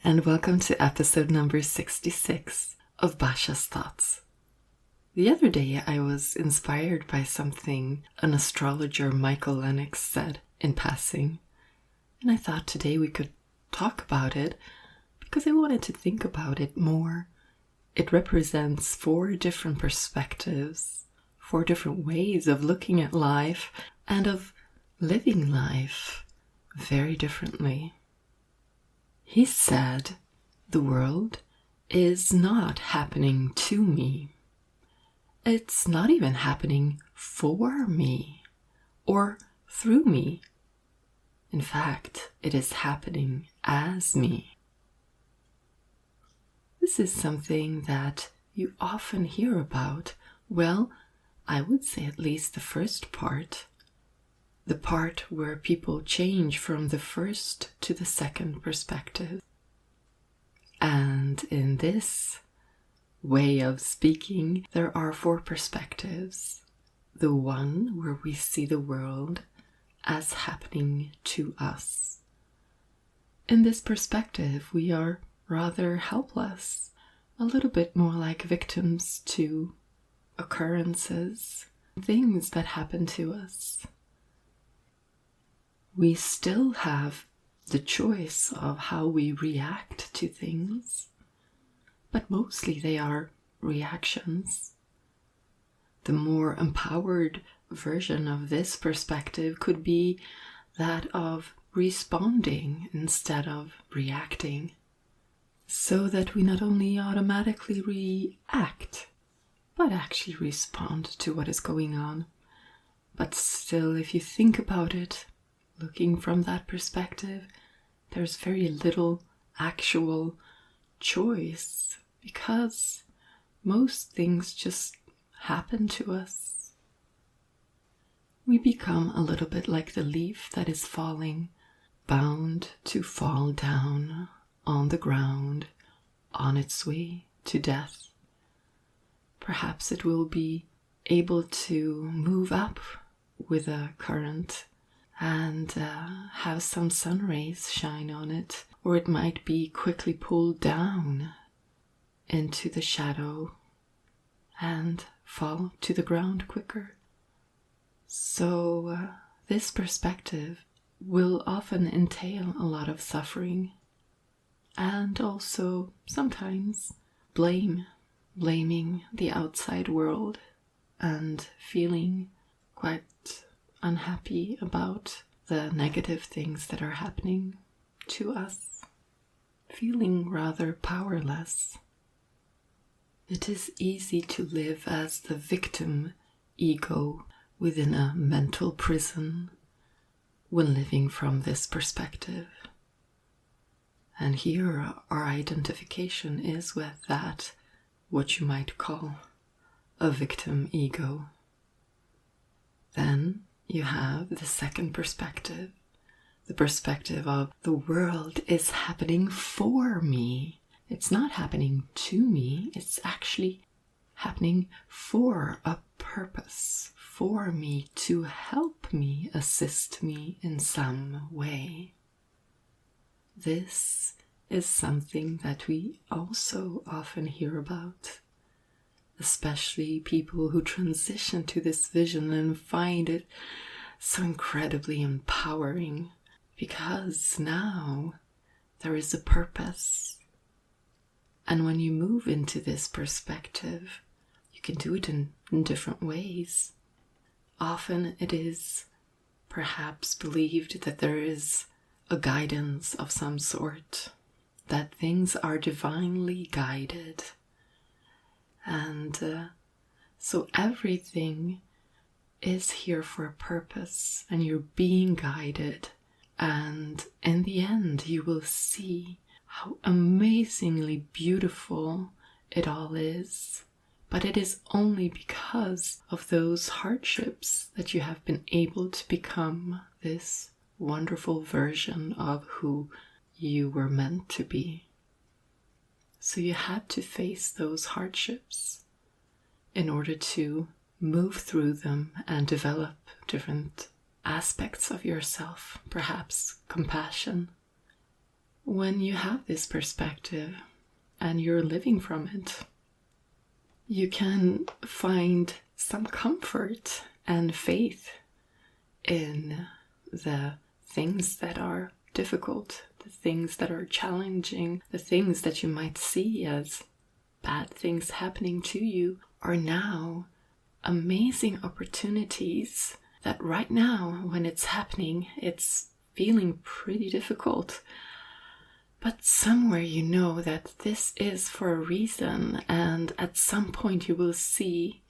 Hi, and welcome to episode number 66 of Basha's Thoughts. The other day I was inspired by something an astrologer Michael Lennox said in passing, and I thought today we could talk about it because I wanted to think about it more. It represents 4 different perspectives, 4 different ways of looking at life and of living life very differently. He said, the world is not happening to me. It's not even happening for me or through me. In fact, it is happening as me. This is something that you often hear about. Well, I would say at least the first part. The part where people change from the first to the second perspective. And in this way of speaking, there are 4 perspectives. The one where we see the world as happening to us. In this perspective, we are rather helpless, a little bit more like victims to occurrences, things that happen to us. We still have the choice of how we react to things, but mostly they are reactions. The more empowered version of this perspective could be that of responding instead of reacting, so that we not only automatically react, but actually respond to what is going on. But still, if you think about it, looking from that perspective, there's very little actual choice because most things just happen to us. We become a little bit like the leaf that is falling, bound to fall down on the ground on its way to death. Perhaps it will be able to move up with a current and have some sun rays shine on it, or it might be quickly pulled down into the shadow and fall to the ground quicker. So this perspective will often entail a lot of suffering and also sometimes blaming the outside world and feeling quite unhappy about the negative things that are happening to us, feeling rather powerless. It is easy to live as the victim ego within a mental prison when living from this perspective. And here our identification is with that, what you might call a victim ego. Then you have the second perspective, the perspective of the world is happening for me. It's not happening to me, it's actually happening for a purpose, for me, to help me, assist me in some way. This is something that we also often hear about, especially people who transition to this vision and find it so incredibly empowering because now there is a purpose. And when you move into this perspective, you can do it in different ways. Often it is perhaps believed that there is a guidance of some sort, that things are divinely guided. And so everything is here for a purpose and you're being guided. And in the end, you will see how amazingly beautiful it all is. But it is only because of those hardships that you have been able to become this wonderful version of who you were meant to be. So you had to face those hardships in order to move through them and develop different aspects of yourself, perhaps compassion, when you have this perspective and you're living from it, you can find some comfort and faith in the things that are difficult, the things that are challenging, the things that you might see as bad things happening to you are now amazing opportunities that right now, when it's happening, it's feeling pretty difficult. But somewhere you know that this is for a reason, and at some point you will see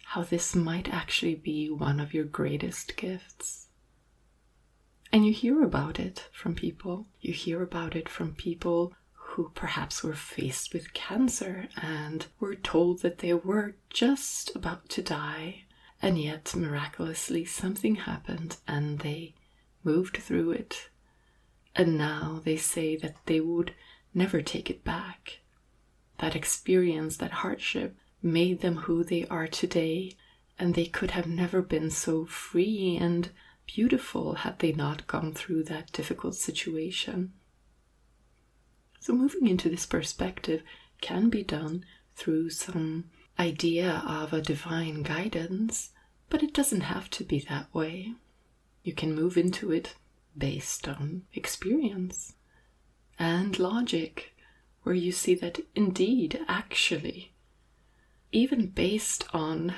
how this might actually be one of your greatest gifts. And you hear about it from people. You hear about it from people who perhaps were faced with cancer and were told that they were just about to die, and yet miraculously something happened and they moved through it. And now they say that they would never take it back. That experience, that hardship, made them who they are today, and they could have never been so free and beautiful had they not gone through that difficult situation. So moving into this perspective can be done through some idea of a divine guidance, but it doesn't have to be that way. You can move into it based on experience and logic, where you see that indeed, actually, even based on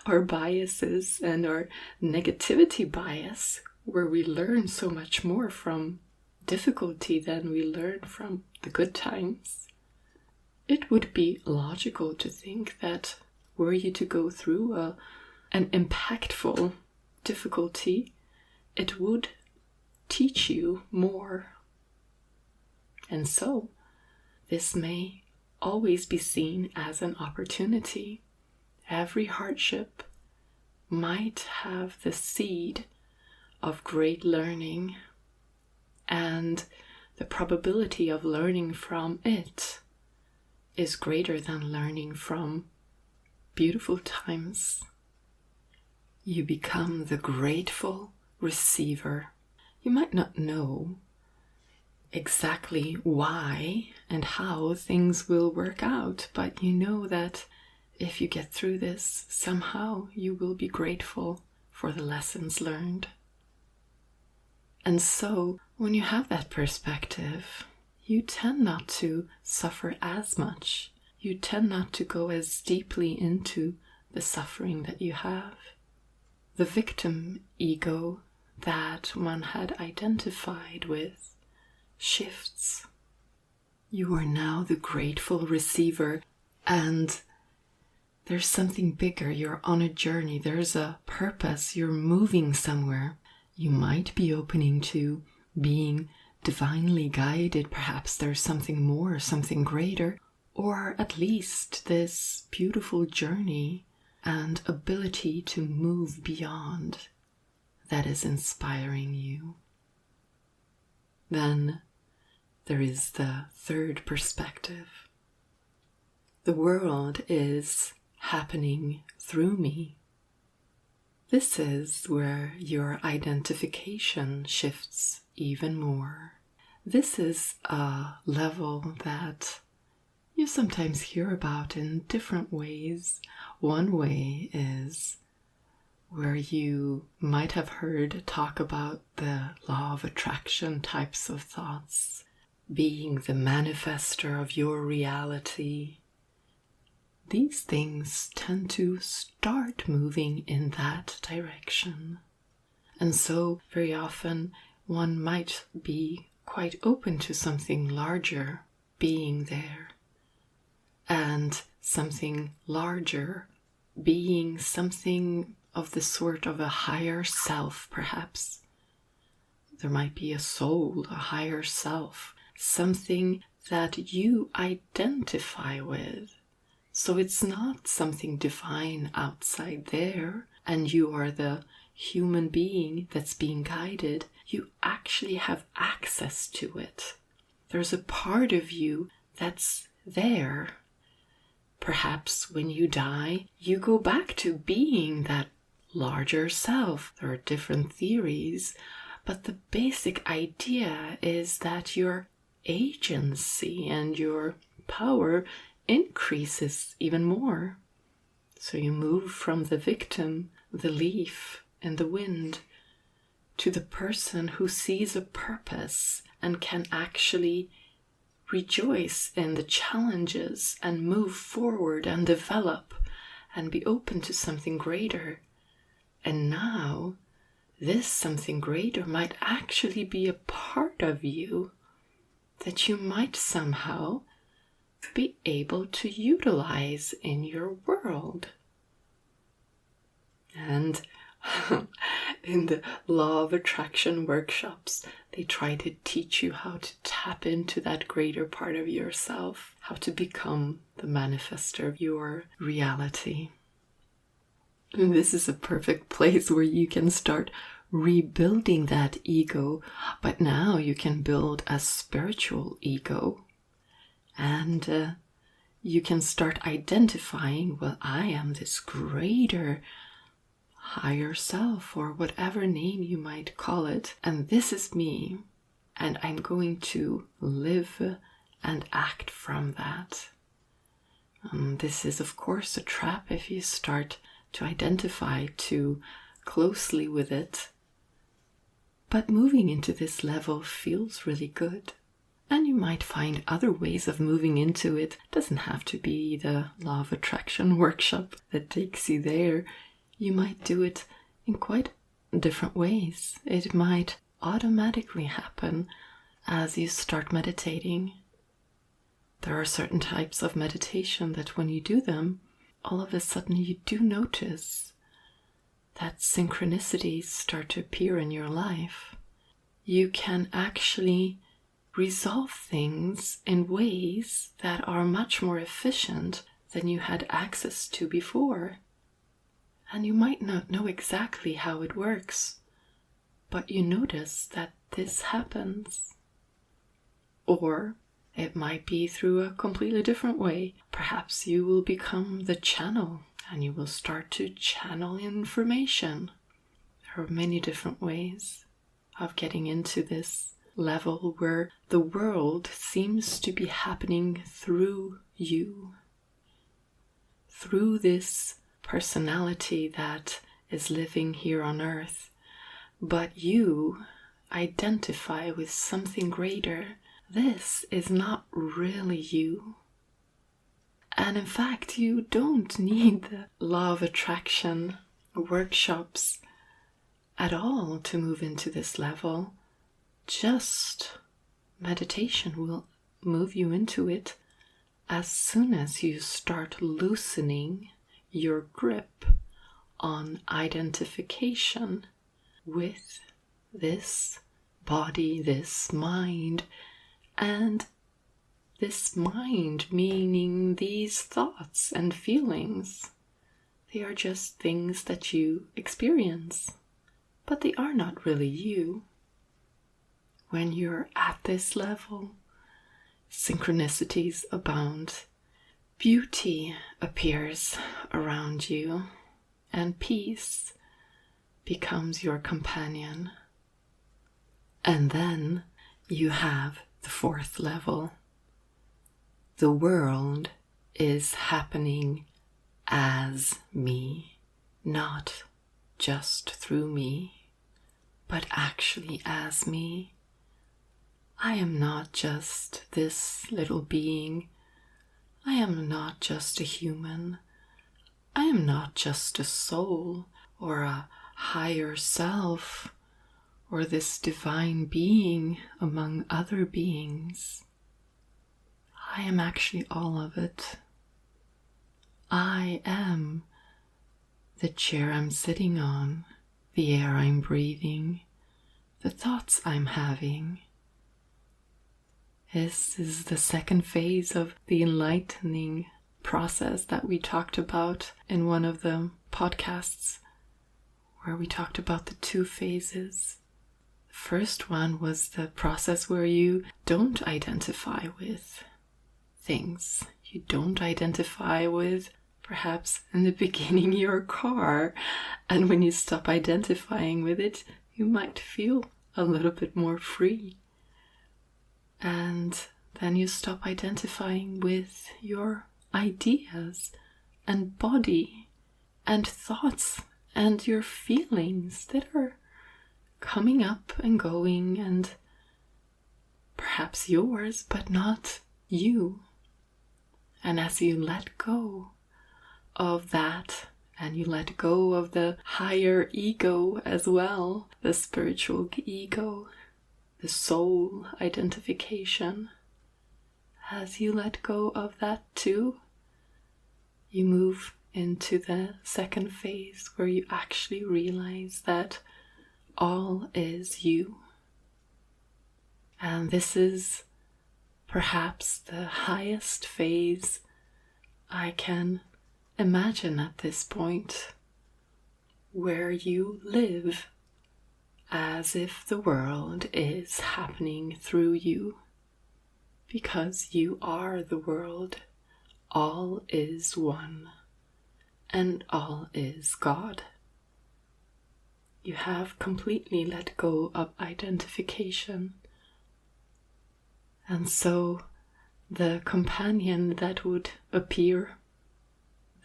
our biases and our negativity bias, where we learn so much more from difficulty than we learn from the good times, it would be logical to think that were you to go through an impactful difficulty, it would teach you more. And so, this may always be seen as an opportunity. Every hardship might have the seed of great learning, and the probability of learning from it is greater than learning from beautiful times. You become the grateful receiver. You might not know exactly why and how things will work out, but you know that if you get through this, somehow you will be grateful for the lessons learned. And so, when you have that perspective, you tend not to suffer as much. You tend not to go as deeply into the suffering that you have. The victim ego that one had identified with shifts. You are now the grateful receiver, and there's something bigger. You're on a journey. There's a purpose. You're moving somewhere. You might be opening to being divinely guided. Perhaps there's something more, something greater, or at least this beautiful journey and ability to move beyond that is inspiring you. Then there is the third perspective. The world is happening through me. This is where your identification shifts even more. This is a level that you sometimes hear about in different ways. One way is where you might have heard talk about the law of attraction types of thoughts, being the manifester of your reality. These things tend to start moving in that direction. And so very often one might be quite open to something larger being there, and something larger being something of the sort of a higher self, perhaps. There might be a soul, a higher self, something that you identify with. So it's not something divine outside there, and you are the human being that's being guided. You actually have access to it. There's a part of you that's there. Perhaps when you die, you go back to being that larger self. There are different theories, but the basic idea is that you're agency and your power increases even more. So you move from the victim, the leaf in the wind, to the person who sees a purpose and can actually rejoice in the challenges and move forward and develop and be open to something greater. And now, this something greater might actually be a part of you that you might somehow be able to utilize in your world. And in the law of attraction workshops, they try to teach you how to tap into that greater part of yourself, how to become the manifester of your reality. And this is a perfect place where you can start rebuilding that ego, but now you can build a spiritual ego. And you can start identifying, well, I am this greater higher self, or whatever name you might call it, and this is me, and I'm going to live and act from that. This is, of course, a trap if you start to identify too closely with it, but moving into this level feels really good. And you might find other ways of moving into it. It doesn't have to be the law of attraction workshop that takes you there. You might do it in quite different ways. It might automatically happen as you start meditating. There are certain types of meditation that when you do them, all of a sudden you do notice that synchronicities start to appear in your life. You can actually resolve things in ways that are much more efficient than you had access to before. And you might not know exactly how it works, but you notice that this happens. Or it might be through a completely different way. Perhaps you will become the channel and you will start to channel information. There are many different ways of getting into this level where the world seems to be happening through you, through this personality that is living here on earth, but you identify with something greater. This is not really you. And in fact, you don't need the law of attraction workshops at all to move into this level. Just meditation will move you into it as soon as you start loosening your grip on identification with this body, this mind, and this mind meaning these thoughts and feelings. They are just things that you experience, but they are not really you. When you're at this level, synchronicities abound. Beauty appears around you, and peace becomes your companion. And then you have the fourth level. The world is happening as me, not just through me, but actually as me. I am not just this little being. I am not just a human. I am not just a soul or a higher self or this divine being among other beings. I am actually all of it. I am the chair I'm sitting on, the air I'm breathing, the thoughts I'm having. This is the second phase of the enlightening process that we talked about in one of the podcasts, where we talked about the two phases. The first one was the process where you don't identify with things. You don't identify with, perhaps in the beginning, your car. And when you stop identifying with it, you might feel a little bit more free. And then you stop identifying with your ideas and body and thoughts and your feelings that are coming up and going, and perhaps yours, but not you. And as you let go of that, and you let go of the higher ego as well, the spiritual ego, the soul identification, as you let go of that too, you move into the second phase where you actually realize that all is you. And this is perhaps the highest phase I can imagine at this point, where you live as if the world is happening through you, because you are the world. All is one, and all is God. You have completely let go of identification. And so the companion that would appear,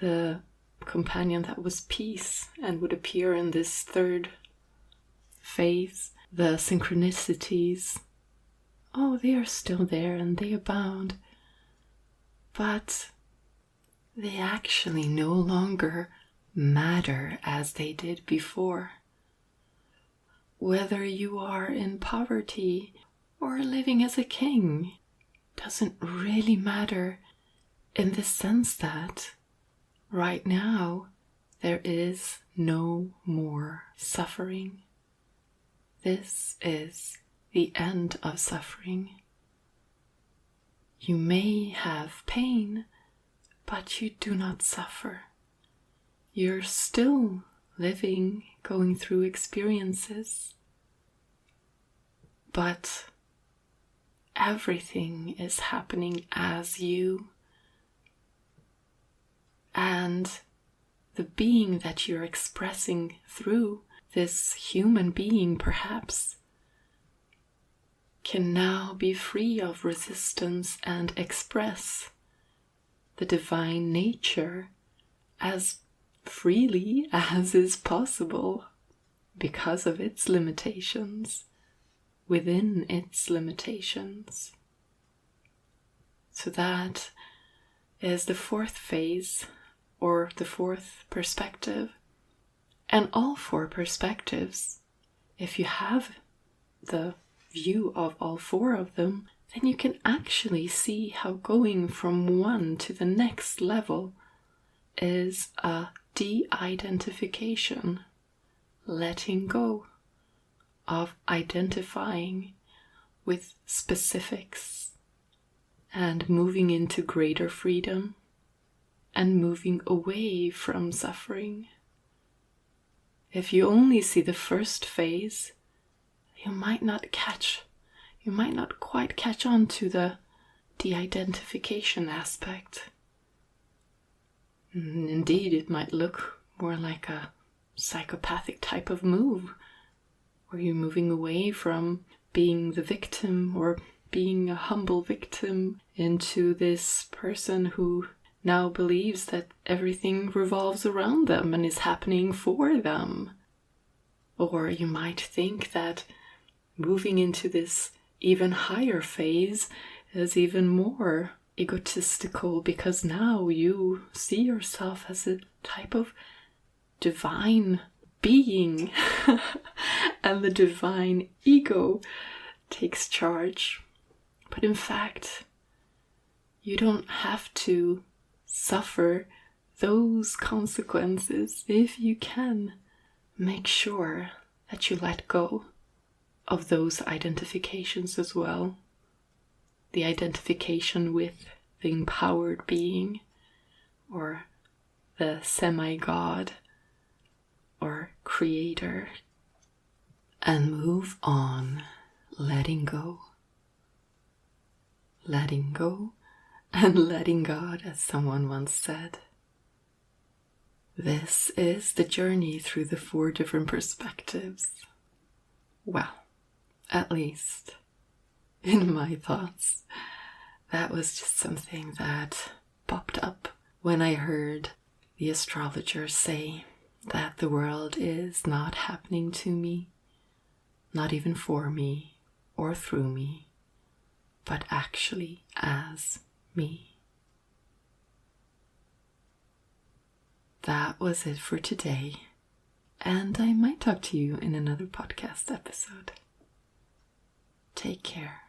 the companion that was peace and would appear in this third phase, the synchronicities, oh, they are still there and they abound, but they actually no longer matter as they did before. Whether you are in poverty or living as a king doesn't really matter, in the sense that right now there is no more suffering. This is the end of suffering. You may have pain, but you do not suffer. You're still living, going through experiences, but everything is happening as you, and the being that you're expressing through this human being perhaps can now be free of resistance and express the divine nature as freely as is possible because of its limitations, within its limitations. So that is the fourth phase, or the fourth perspective. And all four perspectives, if you have the view of all four of them, then you can actually see how going from one to the next level is a de-identification, letting go of identifying with specifics and moving into greater freedom and moving away from suffering. If you only see the first phase, you might not quite catch on to the de-identification aspect. Indeed, it might look more like a psychopathic type of move, where you're moving away from being the victim or being a humble victim into this person who now believes that everything revolves around them and is happening for them. Or you might think that moving into this even higher phase is even more egotistical, because now you see yourself as a type of divine being and the divine ego takes charge. But in fact, you don't have to suffer those consequences if you can make sure that you let go of those identifications as well. The identification with the empowered being, or the semi-god, or creator, and move on, letting go. Letting go and letting God, as someone once said. This is the journey through the four different perspectives. Well, at least in my thoughts. That was just something that popped up when I heard the astrologer say that the world is not happening to me, not even for me or through me, but actually as me. That was it for today, and I might talk to you in another podcast episode. Take care.